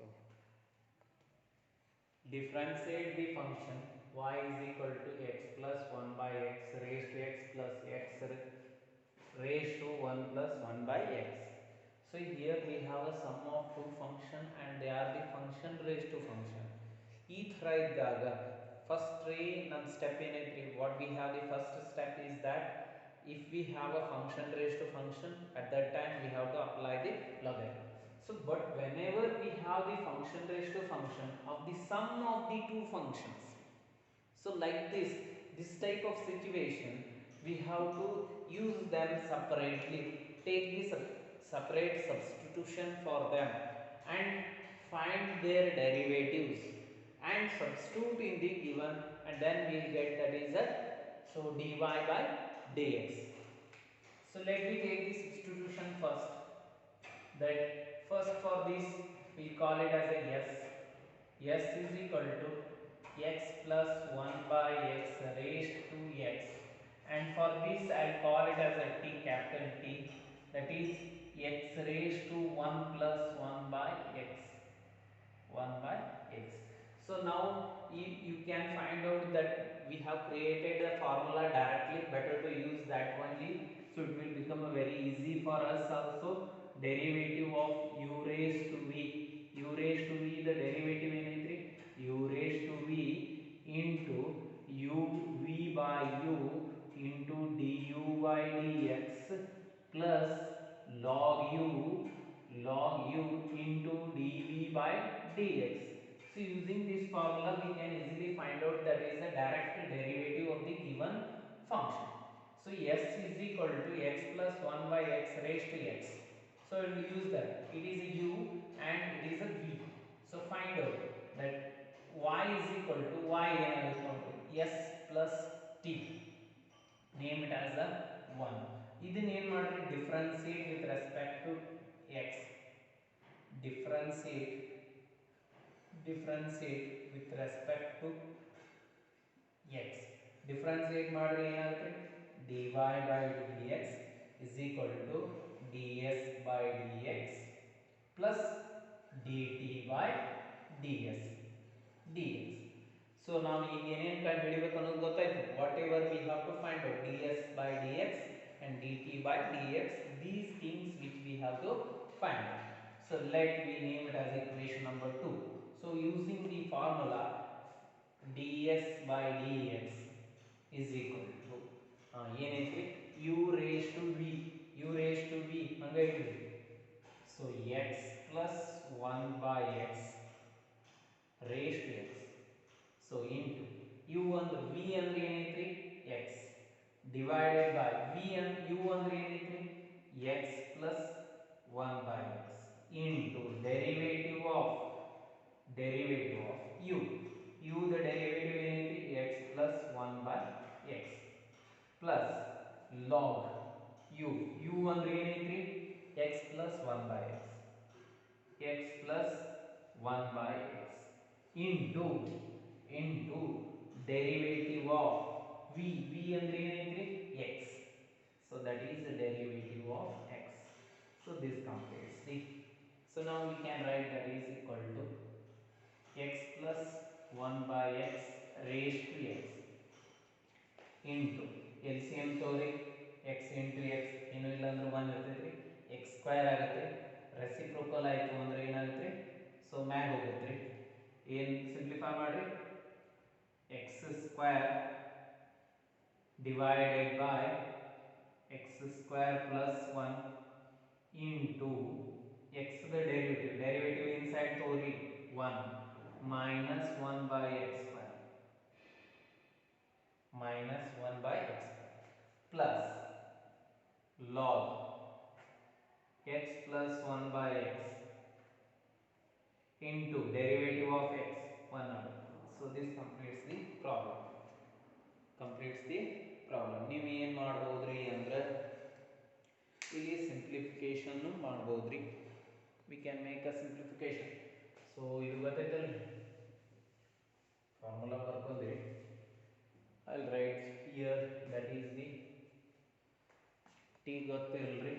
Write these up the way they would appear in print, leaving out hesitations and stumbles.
So differentiate the function y is equal to x plus 1 by x raised to x plus x raised to 1 plus 1 by x. So here we have a sum of two function and they are the function raised to function. ಈ ಥರ ಇದ್ದಾಗ first ರೀ ನಮ್ಮ step ಏನೈತ್ರಿ, what we have the first step is that if we have a function raised to function, at that time we have to apply the logarithm. So but whenever we have the function raised to function of the sum of the two functions, so like this type of situation we have to use them separately, take the separate substitution for them and find their derivatives and substitute in the given, and then we will get that is a so dy by dx. So let me take the substitution first. That first for this we call it as a s. S is equal to x plus 1 by x raised to x, and for this I'll call it as a t, capital T, that is x raised to 1 plus 1 by x, 1 by x. So now you can find out that we have created a formula directly, better to use that only, so it will become a very easy for us also. Derivative of u raised to v, u raised to v, the derivative ಏನೈತ್ರಿ u raised to v into u v by u into du by dx plus log u into dv by dx. So using this formula we can easily find out that is a direct derivative of the given function. So s is equal to x plus 1 by x raised to x. So we will use that. It is a u and it is a v. So find out that y is equal to y s plus t. Name it as a 1. ಇದನ್ನ ಏನು ಮಾಡ್ರಿ, differentiate with respect to x. differentiate with respect to x. differentiate ಮಾಡ್ರಿ ಏನಾಗುತ್ತೆ, dy by dx is equal to ds by dx plus dt by dx. So now ಈಗ ಏನೇನು ಕಂಡು ಹಿಡಿಬೇಕು ಅನ್ನೋದು ಗೊತ್ತಾಯ್ತು. Whatever we have to find out ds by dx and dt by dx, these things which we have to find out. So let me name it as equation number 2. So using the formula ds by dx is equal to ಏನೈತಿ u raised to v, ಹಂಗೆ ಇಟ್ರಿ. So x plus 1 by x raised to x, so into u ಅಂದ್ರೆ v ಅಂದ್ರೆ ಏನೈತ್ರಿ x divided by v and u ಅಂದ್ರೆ ಏನೈತ್ರಿ x plus 1 by x into derivative of u. The derivative ಏನೈತಿ x plus 1 by x plus log u ಅಂದ್ರೆ ಏನೈತ್ರಿ x plus 1 by x plus 1 by x into derivative of v ಅಂದ್ರೆ ಏನೈತ್ರಿ x, so that is the derivative of x. So this completes the, so now we can write that is equal to x plus 1 by x raised to x into LCM ತೋರಿ x into x ಏನು ಇಲ್ಲ ಅಂದ್ರೆ 1 ಇರ್ತೈತ್ರಿ, x square ಆಗುತ್ತೆ, reciprocal ಆಯಿತು ಅಂದ್ರೆ ಏನಾಗುತ್ತೆ, so ಮ್ಯಾಗ ಹೋಗುತ್ತೆ. ಏನು ಸಿಂಪ್ಲಿಫೈ ಮಾಡಿ x square divided by x square plus 1 into x the derivative inside ತೋರಿ 1 minus 1 by x square plus log x plus 1 by x into derivative of x 1 out. So this completes the problem. ನೀವು ಏನು ಮಾಡ್ಬೋದ್ರಿ ಅಂದ್ರೆ ಇಲ್ಲಿ simplification ಮಾಡ್ಬೋದ್ರಿ. We can make a simplification. So ಇದು ಗೊತ್ತೈತಲ್ರಿ, formula ಬರ್ಕೊಂಡ್ರಿ. I'll write here that is the t ಗೊತ್ತಿರಲ್ರಿ,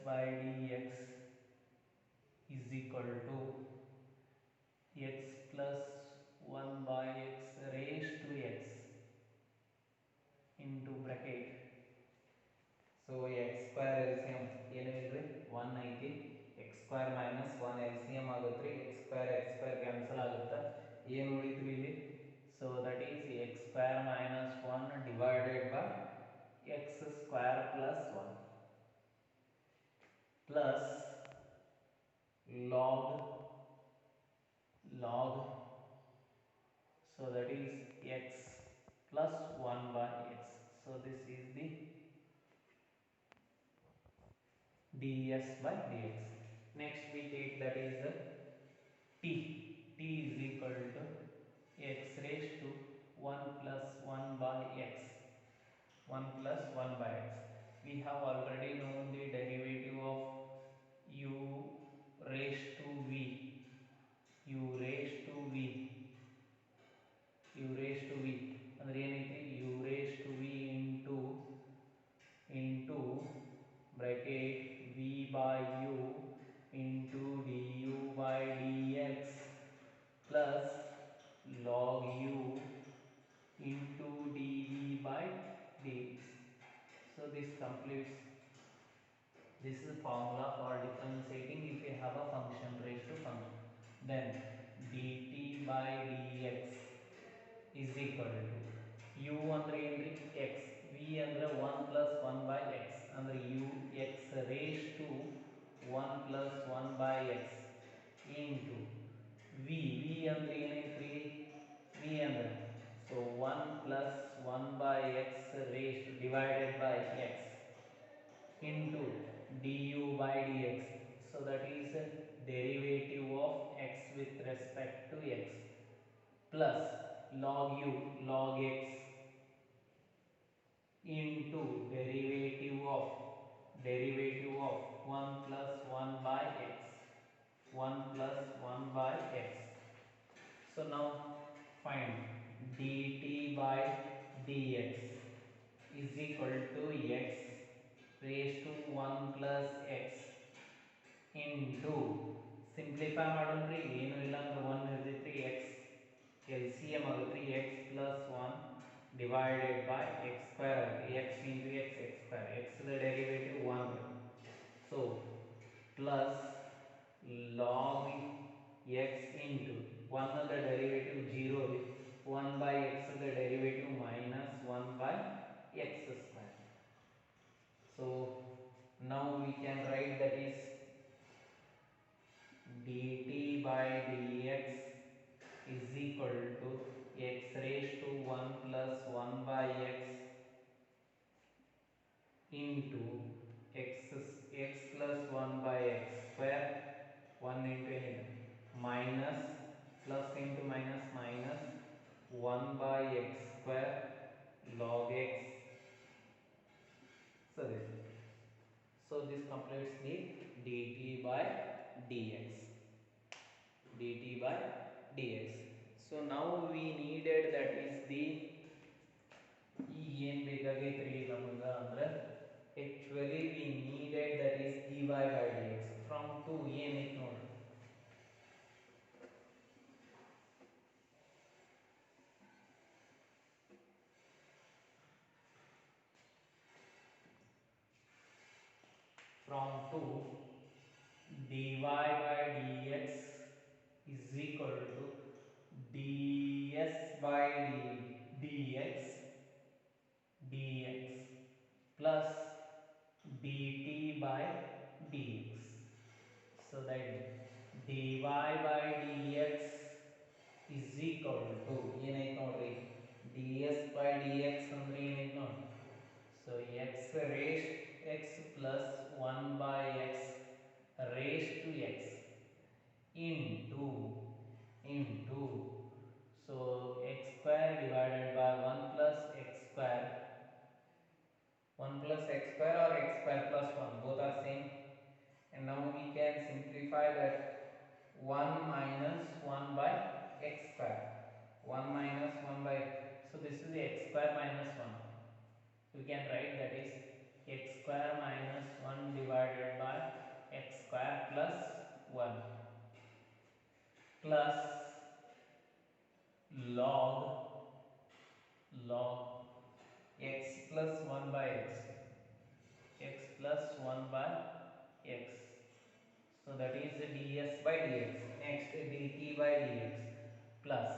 by dx is equal to x plus 1 by x raised to x into bracket. So x square LCM ಏನು ಇಲ್ರಿ 1 ಐತಿ, x square minus 1 LCM ಆಗುತ್ತೆ, x square cancel ಆಗುತ್ತೆ, ಏನು ಉಳಿತ್ರಿ ಇಲ್ಲಿ? So that is x square minus 1 divided by x square plus 1 plus log, so that is x plus 1 by x. So this is the ds by dx. Next we take that is t is equal to x raised to 1 plus 1 by x, 1 plus 1 by x. We have already known the derivative of u raised to v, u raised to v ಅಂದ್ರೆ ಏನೈತಿ, u raised to v into bracket v by u into du by dx plus log u into dv by dx. So this completes, this is the formula for differentiating if you have a function raised to function. Then dt by dx is equal to u ಅಂದ್ರೆ ಏನ್ರಿ x, v ಅಂದ್ರೆ 1 plus 1 by x ಅಂದ್ರೆ u x raised to 1 plus 1 by x into v ಅಂದ್ರೆ ಏನೈತ್ರಿ, v ಅಂದ್ರೆ so 1 plus 1 by x raised divided by x into du by dx. So that is derivative of x with respect to x plus log u log x into derivative of 1 plus 1 by x, 1 plus 1 by x. So now find dt by dx is equal to x raised to 1 plus x into, simplify ಮಾಡೋಣ್ರಿ, ಏನು ಇಲ್ಲ ಅಂದ್ರೆ 1 ಇರ್ತೈತಿ, x LCM ಆಗುತ್ತೆ, x plus 1 divided by x square ಆಗುತ್ತೆ, x into x square, x the derivative 1, so plus log x into 1 the derivative 0, 1 by x the derivative minus 1 by x square. So now we can write that is dt by dx is equal to x raised to 1 plus 1 by x into x plus 1 by x square, 1 into anything, minus plus into minus 1 by x square log x. So this completes the dt by dx. So now we needed that is the ಏನು ಬೇಕಾಗೈತ್ರಿ ನಮಗ ಅಂದ್ರೆ actually we needed that is dy by dx from 2 ಏನೈತಿ ನೋಡ್ರಿ, from 2 dy by dx is equal to ds by dx plus dt by dx. So that dy by dx is equal to ಏನೈತಿ ನೋಡ್ರಿ, ds by dx ಅಂದ್ರೆ ಏನೈತಿ ನೋಡಿ, so x raised x plus 1 by x raised to x into so x square divided by 1 plus x square, 1 plus x square or x square plus 1, both are same, and now we can simplify that 1 minus 1 by x square, 1 minus 1 by, so this is the x square minus 1, we can write that is x square minus 1 divided by x square plus 1 plus log x plus 1 by x plus 1 by x. So that is ds by dx. Next dt by dx plus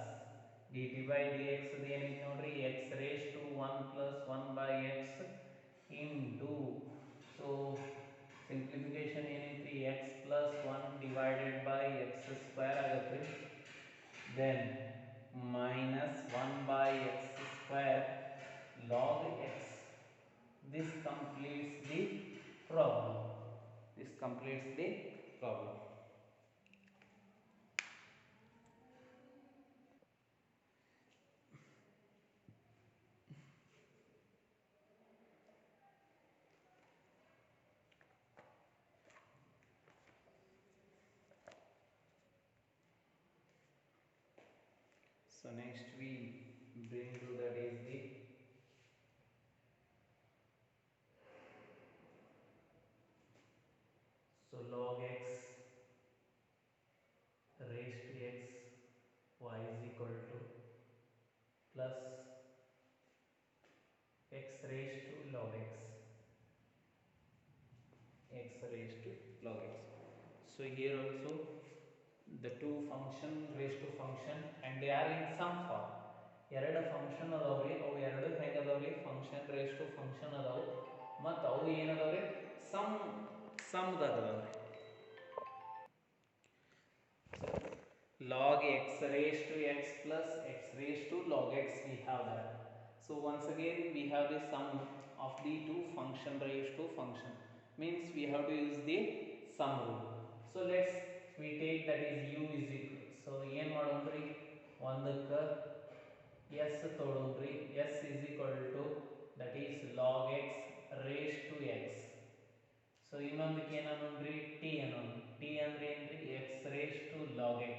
dt by dx ಏನೈತೆ ನೋಡ್ರಿ x raised to 1 plus 1 by x into, so simplification ಏನೈತ್ರಿ x plus 1 divided by x square ಆಗತ್ರಿ, then minus 1 by x square log x. This completes the problem. This completes the problem. So next we bring to that is the log x raised to x y is equal to plus x raised to log x raised to log x. So here also the two function raised to function and they are in some form. ಎರಡು function ಅದಾವ್ರಿ, ಅವು ಎರಡು ಹೆಂಗೆ ಅದಾವ್ರಿ, function raise to function ಅದಾವು ಮತ್ತು ಅವು ಏನದಾವ್ರಿ ಸಮ್ದಾಗ ಅದಾವ್ರಿ. log x raised to x plus x raised to log x, we have that. So once again we have the sum of the two function raised to function, means we have to use the sum rule. So let's we take that is u is equal, so ಏನು ಮಾಡೋಣ್ರಿ, ಒಂದಕ್ಕೆ s ತೊಗೊಳ್ರಿ, s is equal to that is log x raised to x. So ಇನ್ನೊಂದಕ್ಕೆ ಏನನ್ನೋಣ್ರಿ, t ಅನ್ನೋಣ. t ಅಂದ್ರೆ ಏನ್ರಿ, x raised to log x.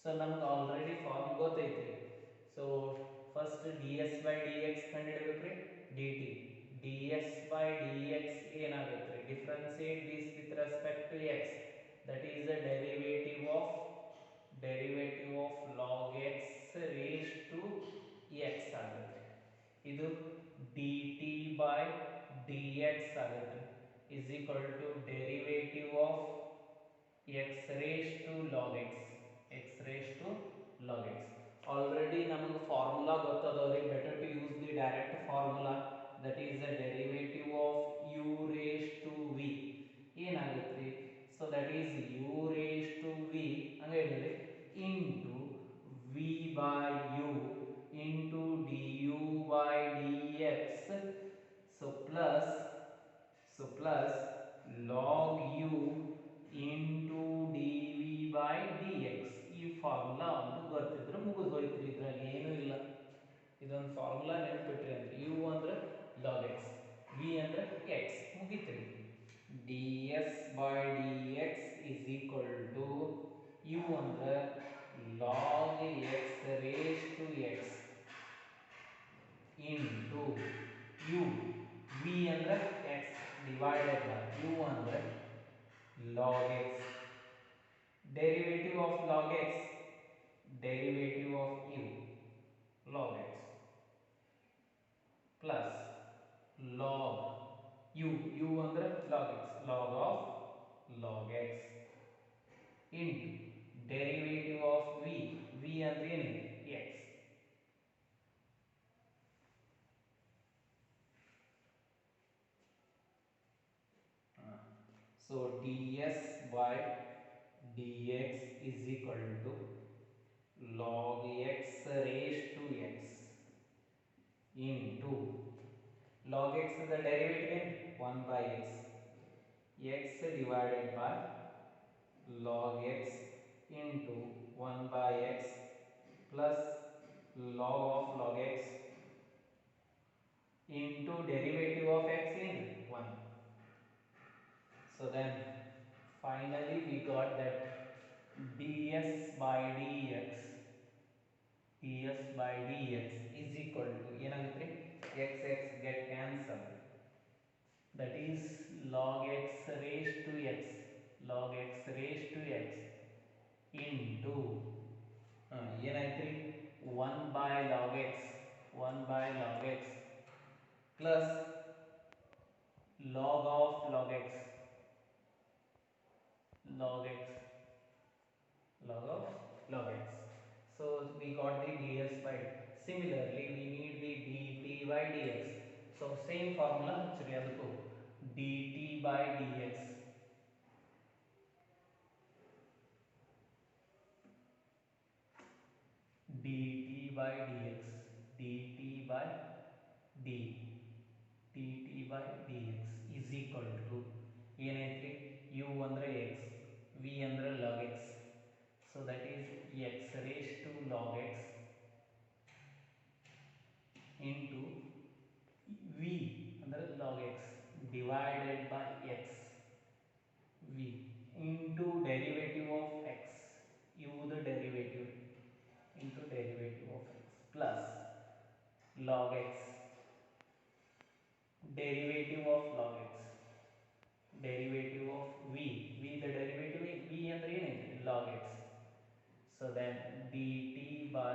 So ನಮ್ಗೆ already form ಗೊತ್ತೈತ್ರಿ. So first ds by dx ಕಂಡುಹಿಡಬೇಕ್ರಿ, dt ds by dx ಏನಾಗುತ್ತೆ, differentiate this with respect to x, that is the derivative of log x raised to x ಆಗುತ್ತೆ. ಇದು dt by dx ಆಗುತ್ತೆ is equal to derivative of x raised to log x raised to log x. Already ನಮಗೆ formula ಗೊತ್ತದವ್ರಿ, better to use the direct formula, that is the derivative of u raised to v ಏನಾಗುತ್ತೆ, so that is u raised to v ಹಂಗೆ ಹೇಳಿದ್ರೆ into v by u into du by dx, so plus log u into dv by dx. ಈ formula ಒಂದು ಗೊತ್ತಿದ್ರೆ ಮುಗಿದು ಹೋಯ್ತು, ಇದ್ರಾಗ ಏನೂ ಇಲ್ಲ. ಇದೊಂದು ಫಾರ್ಮುಲಾ ನೆನಪಿಟ್ರಿ ಅಂದ್ರೆ u ಅಂದ್ರೆ log x, v ಅಂದ್ರೆ x, ಮುಗೀತ್ರಿ. ds by dx is equal to u ಅಂದ್ರೆ log x raised to x into u, v ಅಂದ್ರೆ x divided by u ಅಂದ್ರೆ log x, derivative of log x, derivative of u log x plus log u ಅಂದ್ರೆ log x, log of log x into derivative of v ಅಂದ್ರೆ ಏನಿದೆ x. So ds by dx is equal to log x raised to x into log x the derivative 1 by x divided by log x into 1 by x plus log of log x into derivative of x in 1. So then finally we got that ds by dx is equal to ಏನಾಗುತ್ತೆ, x get cancelled, that is log x raised to x, log x raised to x into ಏನಾಯ್ತ್ರಿ 1 by log x, 1 by log x plus log of log x, log x, log of log x. So we got the ds by, similarly we need the dt by dx. So same formula actually adukku dt by dx, dt by dx, dt by d, dt by dx is equal to ಏನಾಯ್ತ್ರಿ u ಅಂದ್ರೆ x, v ಅಂದ್ರೆ log x, so that is x raised to log x into v ಅಂದ್ರೆ log x divided by x, v into derivative of x, u the derivative into derivative of x plus log x, derivative of log x, derivative of v, v the derivative v ಅಂದ್ರೆ ಏನಿದೆ log x, so then dt by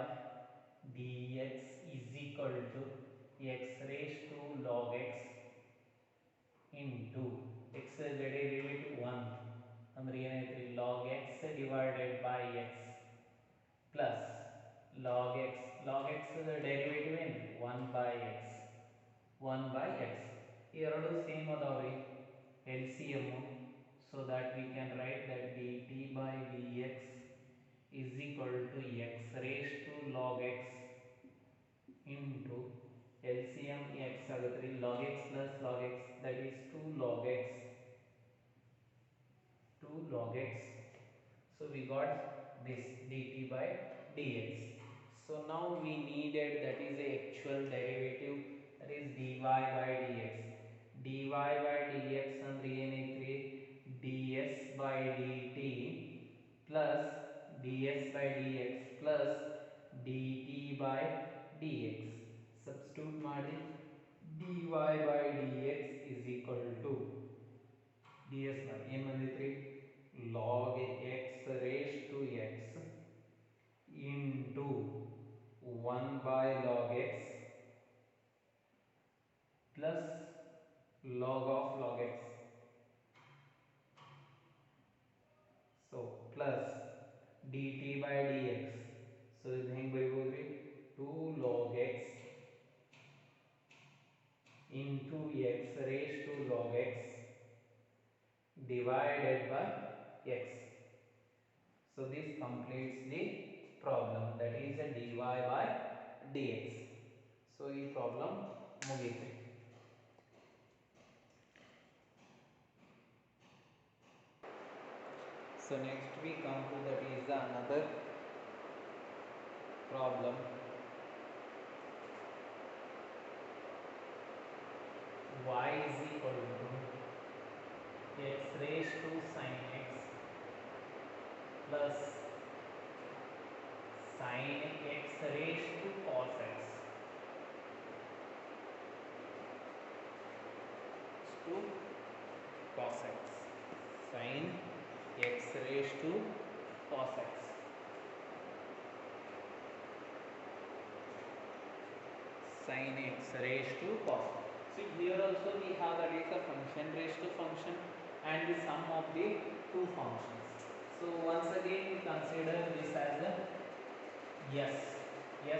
dx is equal to x raised to log x into x derivative 1 ಅಂದ್ರೆ ಏನಾಯ್ತು log x divided by x plus log x the derivative ಏನು 1 by x, 1 by x ಎರಡು same ಅದಾವ್ರಿ LCM, so that we can write that dt by dx is equal to x raised to log x into LCM x ಆಗುತ್ತೆ log x plus log x, that is 2 log x, 2 log x. So we got this dt by dx. So now we needed that is a actual derivative, that is dy by dx. dy by dx ಅಂದ್ರೆ ಏನೈತ್ರಿ ds by dt plus ds by dx plus dt by dx. Substitute ಮಾಡಿ dy by dx is equal to ds by ಏನು ಬಂದಿತ್ರಿ log x raised to x into 1 by log x plus log of log x, so plus dt by dx, so ಇದು ಹೆಂಗೆ ಬರೀಬಹುದ್ರಿ 2 log x into x raised to log x divided by x. So this completes the problem, that is a dy by dx. So ಈ problem ಮುಗೀತು. So next we come to that is another problem. Y is equal to x raised to sin x plus sin x raised to cos x to cos x, sin x raised to cos x, sin x raised to cos. See here also we have that is a function raised to function and the sum of the two functions. So once again we consider this as a s.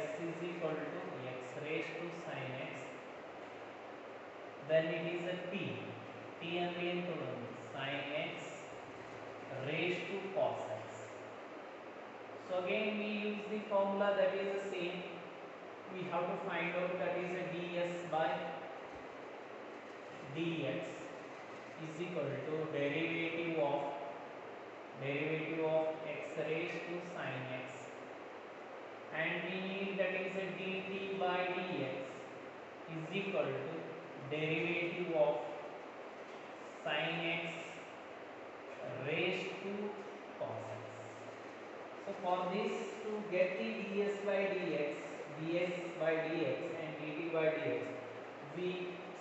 S is equal to x raised to sin x, then it is a t. T ಅಂದ್ರೆ ಏನು ಕೊಡೋದು sin x raised to cos x. So again we use the formula that is the same. We have to find out that is a ds by dx is equal to derivative of x raised to sin x, and we need that is a dt by dx is equal to derivative of sin x raised to cos x. So for this, to get the ds by dx and dt by dx, we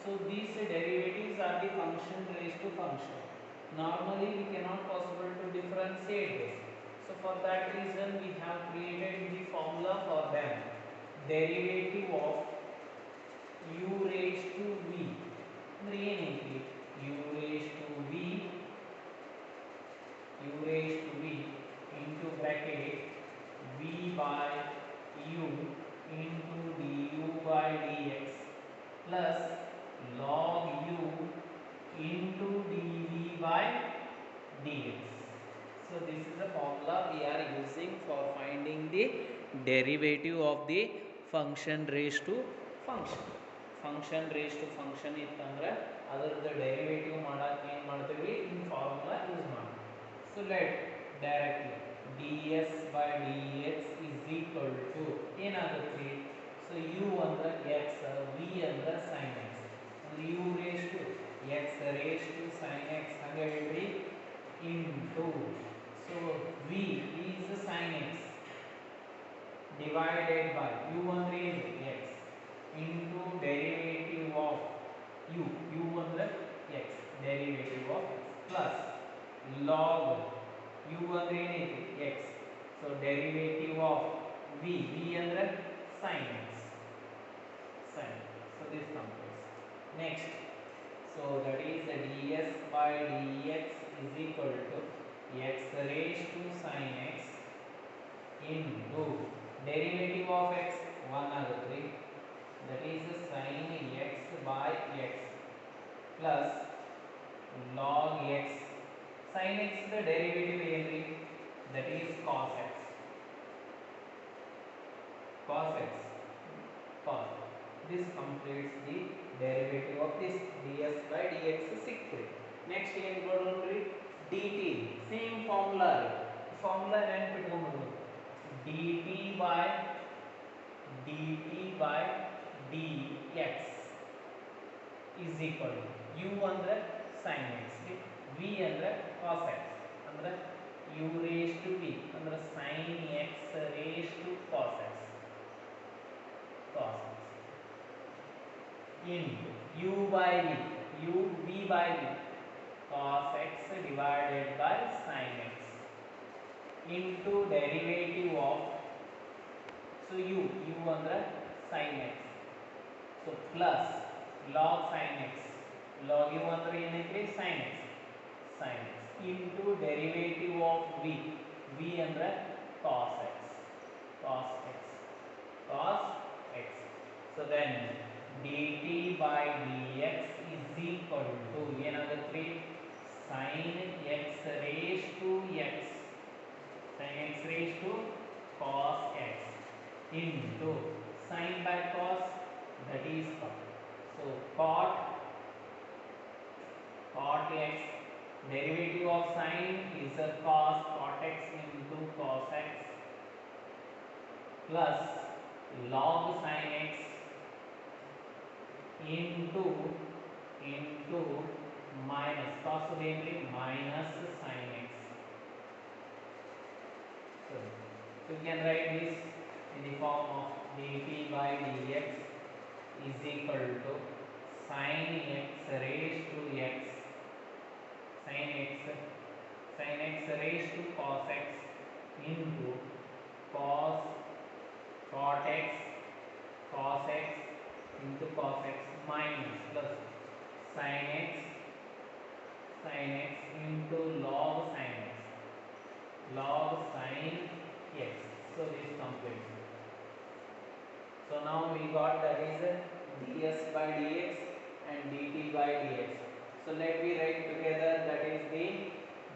So these derivatives are the function raised to function. Normally we cannot possible to differentiate this. So for that reason we have created the formula for them. Derivative of u raised to v. ಅಂದ್ರೆ ಏನೈತಿ u raised to v into bracket v by u into du by dx plus log u into dv by dx. So this is the formula we are using for finding the derivative of the function raised to function. Function raised to function ಇತ್ತಂದ್ರೆ ಅದರದ್ದು derivative ಮಾಡಕ್ಕೆ ಏನು ಮಾಡ್ತೀವಿ ಈ formula use ಮಾಡ್ತೀವಿ. So let directly ds by dx is equal to ಏನಾಗುತ್ತೆ. So u ಅಂದ್ರೆ x, v ಅಂದ್ರೆ sin x, ಅಂದ್ರೆ u raised to x raised to sin x ಹಂಗೆ ಹೇಳ್ರಿ into, so v is sin x divided by u ಅಂದ್ರೆ ಏನು x into derivative of u ಅಂದ್ರೆ x derivative of x plus log u ಅಂದ್ರೆ ಏನೈತಿ x, so derivative of v ಅಂದ್ರೆ sin x, sin. So this completes. Next, so that is the ds by dx is equal to x raised to sin x into derivative of x 1 ಆಗುತ್ತೆ, that is sin x by x plus log x, sin x the derivative ಏನ್ರಿ, that is cos x, cos x, cos. This completes the derivative of this ds by dx ಸಿಕ್ತು. Next ಏನು ಮಾಡೋಣ್ರಿ, dt same formula ರೀ, formula ನೆನಪಿಟ್ಕೊಂಡ್ಬಿಡ್ಬೇಕು. dt by dx is equal to u ಅಂದ್ರೆ sin x, v ಅಂದ್ರೆ cos x, ಅಂದ್ರೆ u raised to v ಅಂದ್ರೆ sin x raised to cos x, cos x into u by v by v cos x divided by sin x into derivative of, so u ಅಂದ್ರೆ sin x, so plus log sin x, log u ಅಂದ್ರೆ ಏನೈತ್ರಿ sin x, sin x into derivative of v ಅಂದ್ರೆ cos x, cos x, cos x. So then dt by dx is equal to ಏನಾಗುತ್ತೆ sin x raised to x, sin x raised to cos x into sin by cos, that is cot, so cot x, derivative of sin is a cot x into cos x plus log sin x into minus cos ಏನ್ರಿ minus sin x. So you can write this in the form of dt by dx is equal to sin x raised to x, sin x raised to cos x into cot x, cos x into cos x minus plus sin x into log sin x, log sin x. So this completes. So now we got that is ds by dx and dt by dx. So let me write together, that is the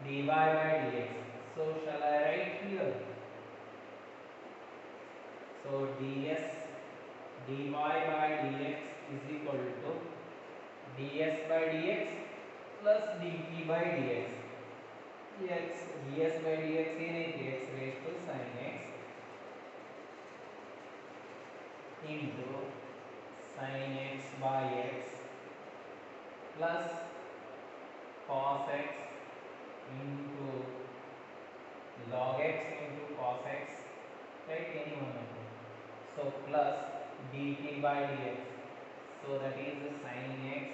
dy by dx. So shall I write here? So ds dy by dx is equal to ds by dx plus dt by dx. ds by dx ಏನೈತಿ x raised to sin x into sin x by x plus cos x into log x into cos x, right, any one of them. So plus dt by dx So that is sin x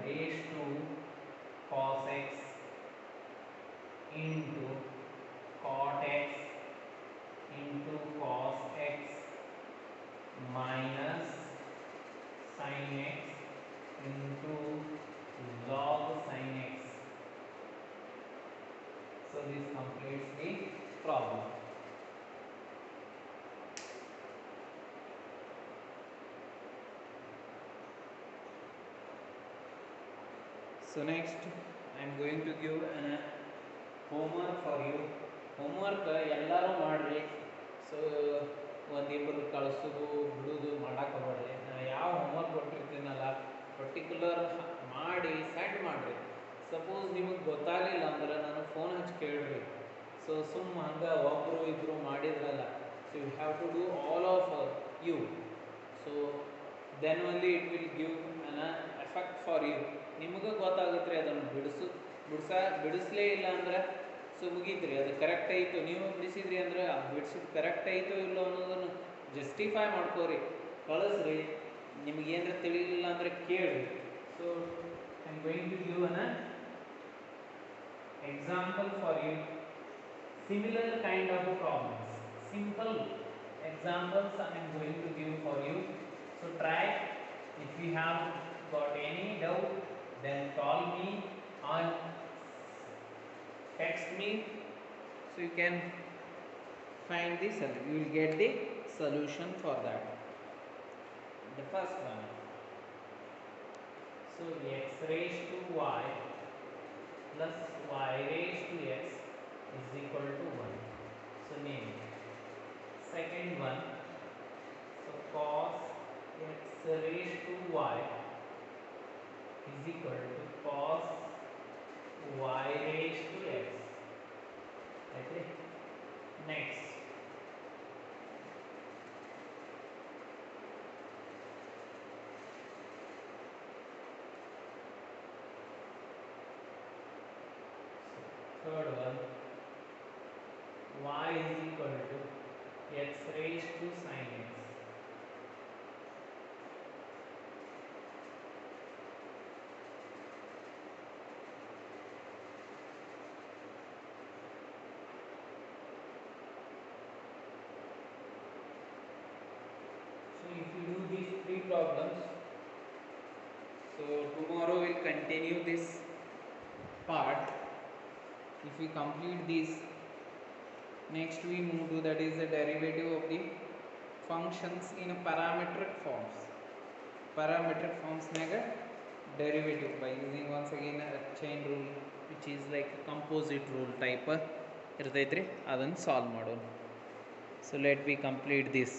raised to cos x into cot x into cos x minus sin x into log sin x. So this completes the problem. So next I am going to give an homework for you. Homework ಎಲ್ಲರೂ ಮಾಡ್ರಿ. So ಒಂದಿಬ್ಬರು ಕಳಿಸೋದು ಬಿಡೋದು ಮಾಡಕ್ಕೆ ಹೋಗ್ಬೇಡ್ರಿ. ನಾನು ಯಾವ homework ಕೊಟ್ಟಿರ್ತೀನಲ್ಲ particular ಮಾಡಿ ಸೆಂಡ್ ಮಾಡಿರಿ. ಸಪೋಸ್ ನಿಮಗೆ ಗೊತ್ತಾಗಲಿಲ್ಲ ಅಂದ್ರೆ ನಾನು ಫೋನ್ ಹಚ್ಚಿ ಕೇಳ್ರಿ. ಸೊ ಸುಮ್ಮ ಹಂಗೆ ಒಬ್ಬರು ಇಬ್ಬರು ಮಾಡಿದ್ರಲ್ಲ. So you have to do all of you. So then only it will give an effect for you. ನಿಮಗೆ ಗೊತ್ತಾಗುತ್ತೆ ರೀ ಅದನ್ನು ಬಿಡಿಸ್ಲೇ ಇಲ್ಲ ಅಂದ್ರೆ ಸೊ ಮುಗೀತ್ರಿ. ಅದು ಕರೆಕ್ಟ್ ಆಯಿತು ನೀವು ಬಿಡಿಸಿದ್ರಿ ಅಂದ್ರೆ ಬಿಡಿಸಿದ್ದು ಕರೆಕ್ಟ್ ಆಯಿತು ಇಲ್ಲೋ ಅನ್ನೋದನ್ನು ಜಸ್ಟಿಫೈ ಮಾಡ್ಕೋರಿ, ಕಳಿಸ್ರಿ. ನಿಮಗೇನಾರ ತಿಳಿಲಿಲ್ಲ ಅಂದರೆ ಕೇಳಿ. So I am going to give an example for you. Similar kind of problems, simple examples I am going to give for you. So try. If you have got any doubt, then call me or text me, so you can find the solution. You will get the solution for that. The first one. So x raised to y plus y raised to x is equal to 1. So name. Second one. So cos x raised to y is equal to cos y raised to x. Okay. Next. Third one, y is equal to x raised to sin x. So if you do these three problems, so tomorrow we'll continue this part. If we complete this, next we move to that is the derivative of the functions in a parametric forms. Parametric forms naga derivative by using once again a chain rule, which is like a composite rule type irtaitri, adannu solve ಮಾಡೋಣ. So let me complete this.